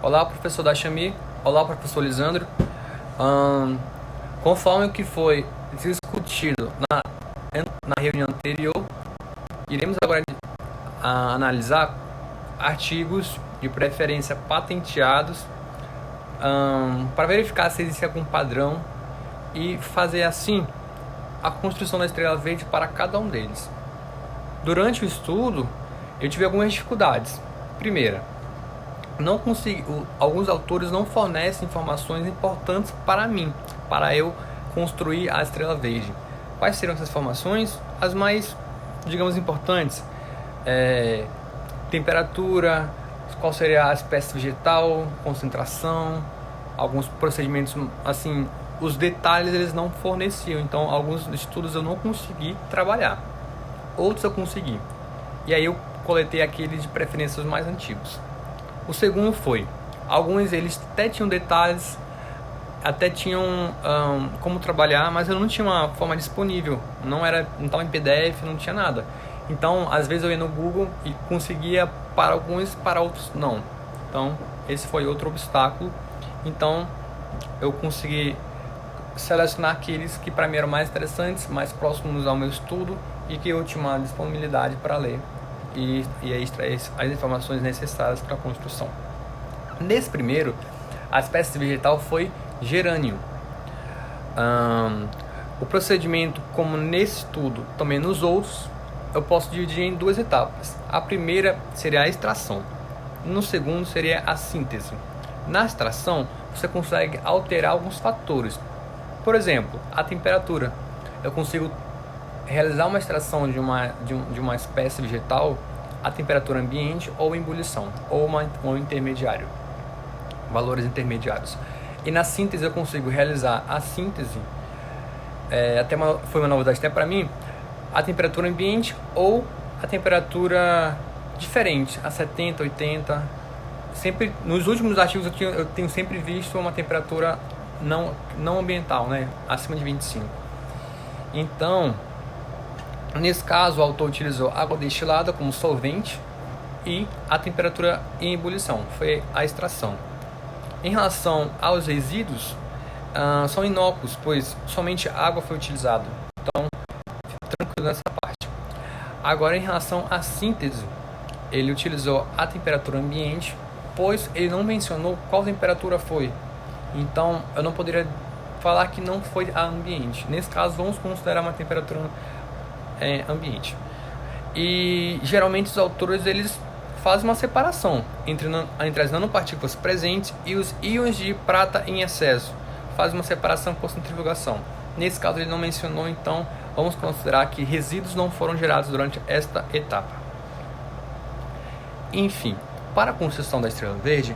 Olá, professor Dachami. Olá, professor Lisandro. Conforme o que foi discutido na reunião anterior, iremos agora analisar artigos de preferência patenteados para verificar se existe algum padrão e fazer assim a construção da estrela verde para cada um deles. Durante o estudo, eu tive algumas dificuldades. Primeira, alguns autores não fornecem informações importantes para mim, para eu construir a estrela verde. Quais seriam essas informações? As mais, digamos, importantes. Temperatura, qual seria a espécie vegetal, concentração, alguns procedimentos, assim, os detalhes eles não forneciam, então alguns estudos eu não consegui trabalhar, outros eu consegui, e aí eu coletei aqueles de preferências mais antigos. O segundo foi, alguns eles até tinham detalhes, até tinham como trabalhar, mas eu não tinha uma forma disponível, não estava em PDF, não tinha nada. Então, às vezes eu ia no Google e conseguia para alguns, para outros não. Então, esse foi outro obstáculo. Então, eu consegui selecionar aqueles que para mim eram mais interessantes, mais próximos ao meu estudo e que eu tinha uma disponibilidade para ler e aí extrair as informações necessárias para a construção. Nesse primeiro, a espécie vegetal foi gerânio. O procedimento, como nesse estudo, também nos outros, eu posso dividir em duas etapas. A primeira seria a extração. No segundo seria a síntese. Na extração, você consegue alterar alguns fatores. Por exemplo, a temperatura. Eu consigo realizar uma extração de uma espécie vegetal a temperatura ambiente ou em ebulição, ou intermediário, valores intermediários. E na síntese eu consigo realizar a síntese, foi uma novidade até para mim, a temperatura ambiente ou a temperatura diferente, a 70, 80. Sempre, nos últimos artigos eu tenho sempre visto uma temperatura não ambiental, né? Acima de 25. Então, nesse caso, o autor utilizou água destilada como solvente e a temperatura em ebulição, foi a extração. Em relação aos resíduos, são inócuos, pois somente água foi utilizada. Então, tranquilo nessa parte. Agora, em relação à síntese, ele utilizou a temperatura ambiente, pois ele não mencionou qual temperatura foi. Então, eu não poderia falar que não foi a ambiente. Nesse caso, vamos considerar uma temperatura ambiente. E geralmente os autores eles fazem uma separação entre as nanopartículas presentes e os íons de prata em excesso. Faz uma separação por centrifugação. Nesse caso ele não mencionou, então vamos considerar que resíduos não foram gerados durante esta etapa. Enfim, para a construção da estrela verde,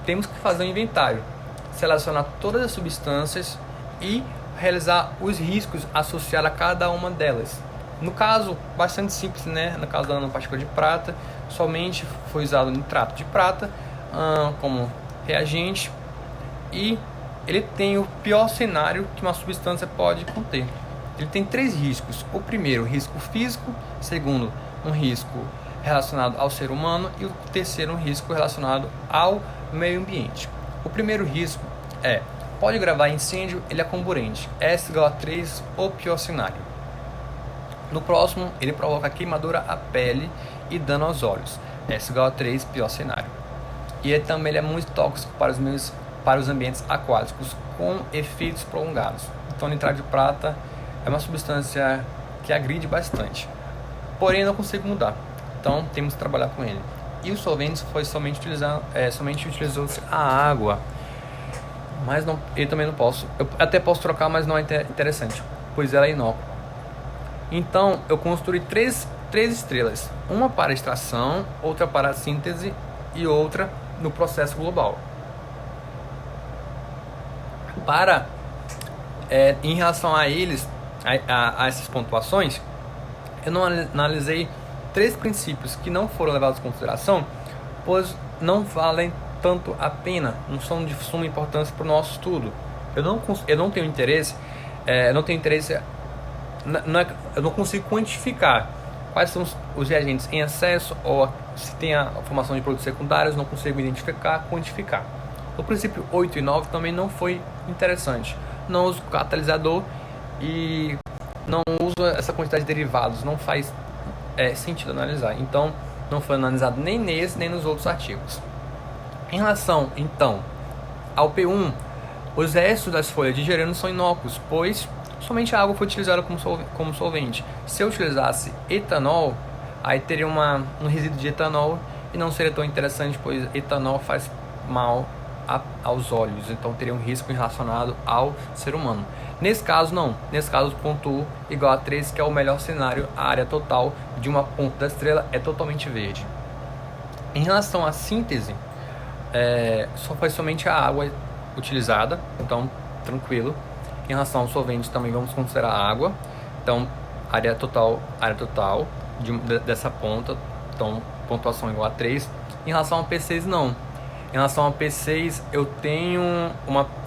temos que fazer um inventário, selecionar todas as substâncias e realizar os riscos associados a cada uma delas. No caso, bastante simples, né? No caso da nanopartícula de prata, somente foi usado nitrato de prata como reagente, e ele tem o pior cenário que uma substância pode conter. Ele tem 3 riscos. O primeiro, risco físico. Segundo, um risco relacionado ao ser humano. E o terceiro, um risco relacionado ao meio ambiente. O primeiro risco pode gravar incêndio, ele é comburente. S igual a 3, o pior cenário. No próximo, ele provoca queimadura à pele e dano aos olhos. S igual a 3, pior cenário. E também ele é muito tóxico para os ambientes aquáticos com efeitos prolongados. Então, nitrato de prata é uma substância que agride bastante. Porém, não consigo mudar. Então, temos que trabalhar com ele. E os solventes foi somente utilizou-se a água. Mas não, eu também não posso. Eu até posso trocar, mas não é interessante, pois ela é inócua. Então, eu construí três estrelas. Uma para a extração, outra para a síntese e outra no processo global. Em relação a eles, a essas pontuações, eu não analisei 3 princípios que não foram levados em consideração, pois não valem tanto a pena, não são de suma importância para o nosso estudo. Eu não tenho interesse, eu não consigo quantificar quais são os reagentes em excesso ou se tem a formação de produtos secundários, não consigo identificar, quantificar. O princípio 8 e 9 também não foi interessante. Não uso catalisador e não uso essa quantidade de derivados, não faz sentido analisar. Então, não foi analisado nem nesse, nem nos outros artigos. Em relação, então, ao P1, os restos das folhas de gerânio são inócuos, pois somente a água foi utilizada como solvente. Se eu utilizasse etanol, aí teria um resíduo de etanol e não seria tão interessante, pois etanol faz mal aos olhos, então teria um risco relacionado ao ser humano. Nesse caso, não. Nesse caso, ponto U igual a 3, que é o melhor cenário. A área total de uma ponta da estrela é totalmente verde. Em relação à síntese, só foi somente a água utilizada, então tranquilo. Em relação ao solvente, também vamos considerar a água. Então, área total dessa ponta, então pontuação igual a 3. Em relação ao P6, não. Em relação ao P6, eu tenho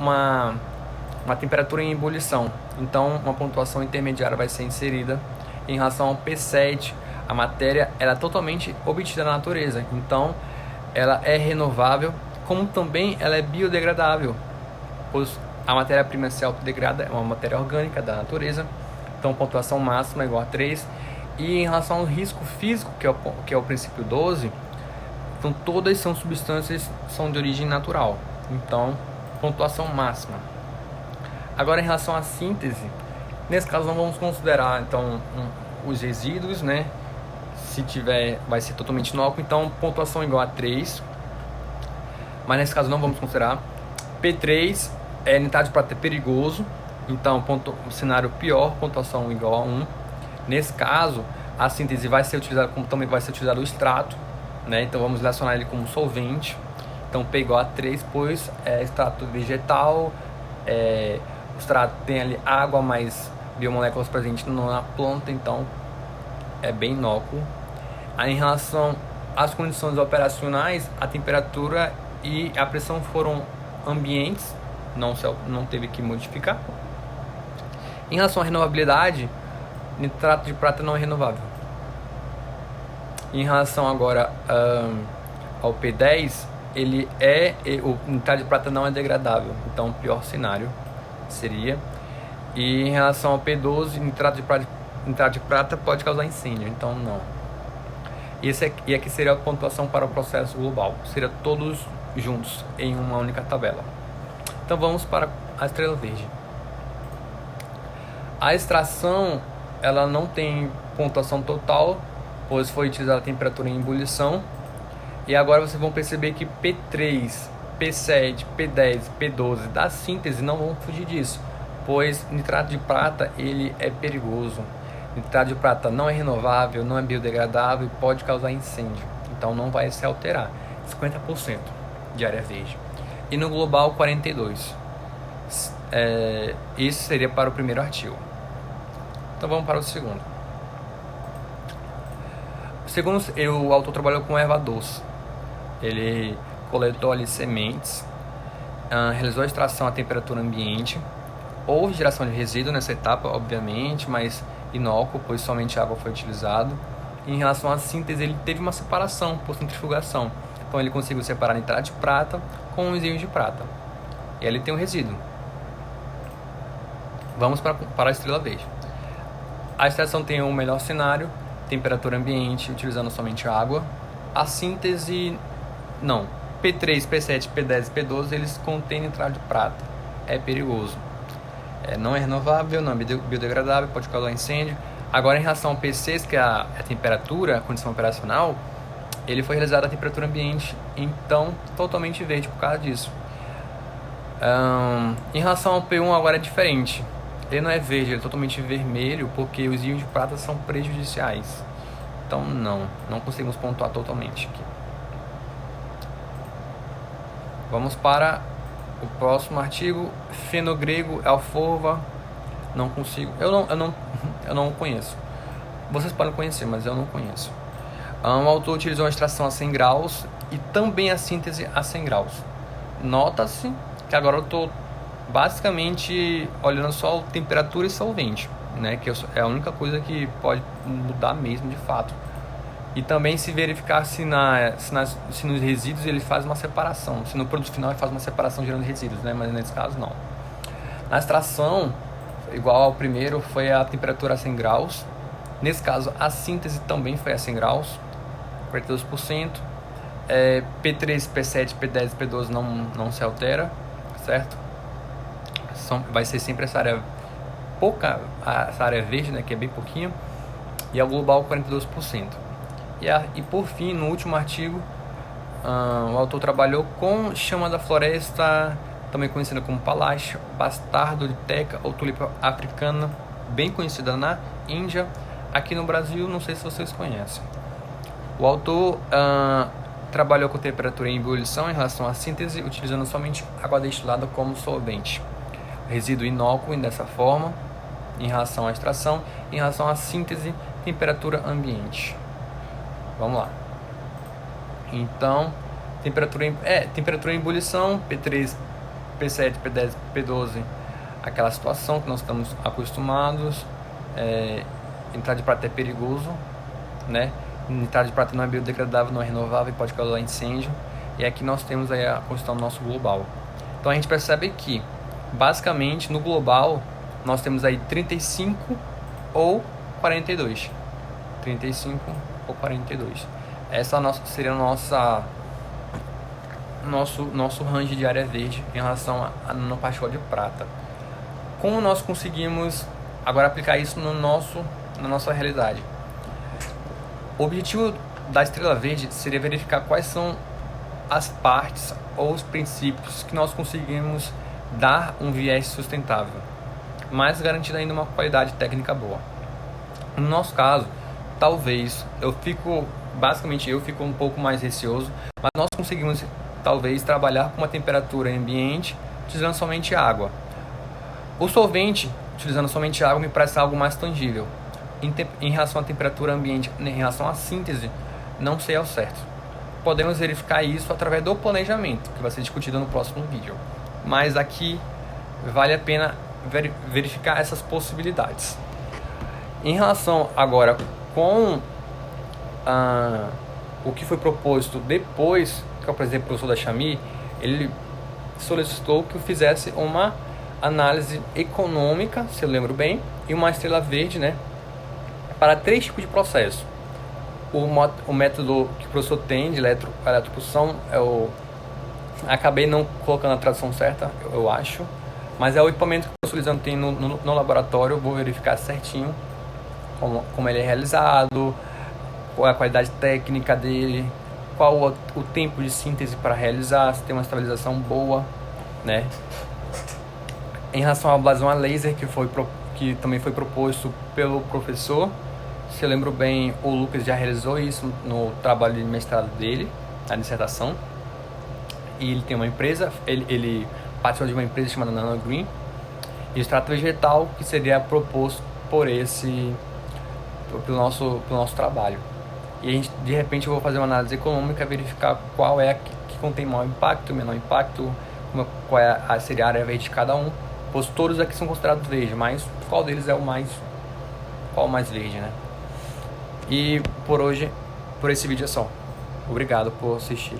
uma temperatura em ebulição, então uma pontuação intermediária vai ser inserida. Em relação ao P7, a matéria ela é totalmente obtida na natureza, então ela é renovável, como também ela é biodegradável, pois a matéria-prima se autodegrada, é uma matéria orgânica da natureza, então pontuação máxima é igual a 3. E em relação ao risco físico, que é o princípio 12, então todas são substâncias são de origem natural, então pontuação máxima. Agora, em relação à síntese, nesse caso não vamos considerar então os resíduos, né? Se tiver, vai ser totalmente inócuo, então pontuação igual a 3. Mas nesse caso não vamos considerar. P3 nitrato de prata é perigoso, então cenário pior, pontuação igual a 1. Nesse caso, a síntese vai ser utilizada, como também vai ser utilizado o extrato, né? Então vamos relacionar ele como solvente. Então P igual a 3, pois é extrato vegetal, o extrato tem ali água mais biomoléculas presentes na planta, então é bem inócuo. Aí, em relação às condições operacionais, a temperatura e a pressão foram ambientes, não teve que modificar. Em relação à renovabilidade, nitrato de prata não é renovável. Em relação agora ao P10, o nitrato de prata não é degradável, então o pior cenário seria. E em relação ao P12, nitrato de prata pode causar incêndio, então não. E aqui seria a pontuação para o processo global, seria todos juntos em uma única tabela. Então vamos para a estrela verde. A extração ela não tem pontuação total, pois foi utilizada a temperatura em ebulição. E agora vocês vão perceber que P3, P7, P10, P12 da síntese não vão fugir disso, pois nitrato de prata ele é perigoso. Nitrato de prata não é renovável, não é biodegradável e pode causar incêndio, então não vai se alterar. 50% de área verde. E no global 42%. Isso seria para o primeiro artigo. Então vamos para o segundo. O autor trabalhou com erva doce. Ele coletou ali sementes, realizou a extração a temperatura ambiente. Houve geração de resíduo nessa etapa, obviamente, mas inócuo, pois somente água foi utilizado. Em relação à síntese, ele teve uma separação por centrifugação. Então ele conseguiu separar nitrato de prata com os íons de prata. E ali tem um resíduo. Vamos para a estrela verde. A extração tem o melhor cenário, temperatura ambiente, utilizando somente água. A síntese, não. P3, P7, P10 e P12, eles contêm nitrato de prata. É perigoso. Não é renovável, não é biodegradável, pode causar incêndio. Agora, em relação ao P6, que é a temperatura, a condição operacional, ele foi realizado a temperatura ambiente, então totalmente verde por causa disso. Em relação ao P1, agora é diferente. Ele não é verde, ele é totalmente vermelho, porque os íons de prata são prejudiciais. Então não conseguimos pontuar totalmente aqui. Vamos para o próximo artigo. Fenogrego, alforva. Não consigo. Eu não conheço. Vocês podem conhecer, mas eu não conheço. O autor utilizou a extração a 100 graus e também a síntese a 100 graus. Nota-se que agora eu estou basicamente olhando só temperatura e solvente, né? Que é a única coisa que pode mudar mesmo de fato. E também se verificar se nos resíduos ele faz uma separação, se no produto final ele faz uma separação gerando resíduos, né? Mas nesse caso não. Na extração, igual ao primeiro, foi a temperatura a 100 graus. Nesse caso, a síntese também foi a 100 graus, 42%. P3, P7, P10 e P12 não se altera, certo? Vai ser sempre essa área pouca, essa área verde, né, que é bem pouquinho, e a global 42%. E por fim, no último artigo, o autor trabalhou com chama da floresta, também conhecida como palache, bastardo de teca ou tulipa africana, bem conhecida na Índia. Aqui no Brasil, não sei se vocês conhecem. O autor trabalhou com temperatura em ebulição em relação à síntese, utilizando somente água destilada como solvente. Resíduo inócuo dessa forma, em relação à extração, em relação à síntese, temperatura ambiente. Vamos lá. Então, temperatura em ebulição, P3, P7, P10, P12, aquela situação que nós estamos acostumados. Nitrato de prata é perigoso, né? Nitrato de prata não é biodegradável, não é renovável e pode causar incêndio. E aqui nós temos aí a questão do nosso global. Então a gente percebe que, basicamente, no global, nós temos aí 35 ou 42. 35 ou 42. Essa seria o nosso range de área verde em relação à nanopartícula de prata. Como nós conseguimos agora aplicar isso na nossa realidade? O objetivo da estrela verde seria verificar quais são as partes ou os princípios que nós conseguimos dar um viés sustentável, mas garantindo ainda uma qualidade técnica boa. No nosso caso, talvez eu fico um pouco mais receoso, mas nós conseguimos talvez trabalhar com uma temperatura ambiente utilizando somente água. O solvente, utilizando somente água, me parece algo mais tangível. Em relação à temperatura ambiente, em relação à síntese, não sei ao certo. Podemos verificar isso através do planejamento, que vai ser discutido no próximo vídeo. Mas aqui vale a pena verificar essas possibilidades. Em relação agora com o que foi proposto depois que eu apresentei para o professor da Chami, ele solicitou que eu fizesse uma análise econômica, se eu lembro bem, e uma estrela verde, né, para 3 tipos de processo. O método que o professor tem de eletrocução, acabei não colocando a tradução certa, eu acho, mas é o equipamento que o professor Lisandro tem no laboratório. Eu vou verificar certinho como ele é realizado, qual é a qualidade técnica dele, qual o tempo de síntese para realizar, se tem uma estabilização boa, né? Em relação à ablação a laser, que também foi proposto pelo professor, se eu lembro bem, o Lucas já realizou isso no trabalho de mestrado dele, na dissertação. E ele tem uma empresa, ele participou de uma empresa chamada Nanogreen, e extrato vegetal, que seria proposto pelo nosso trabalho. E de repente eu vou fazer uma análise econômica, verificar qual é a que contém maior impacto, menor impacto, qual seria a área verde de cada um, pois todos aqui são considerados verdes, mas qual deles é o mais verde, né? E por hoje, por esse vídeo é só. Obrigado por assistir.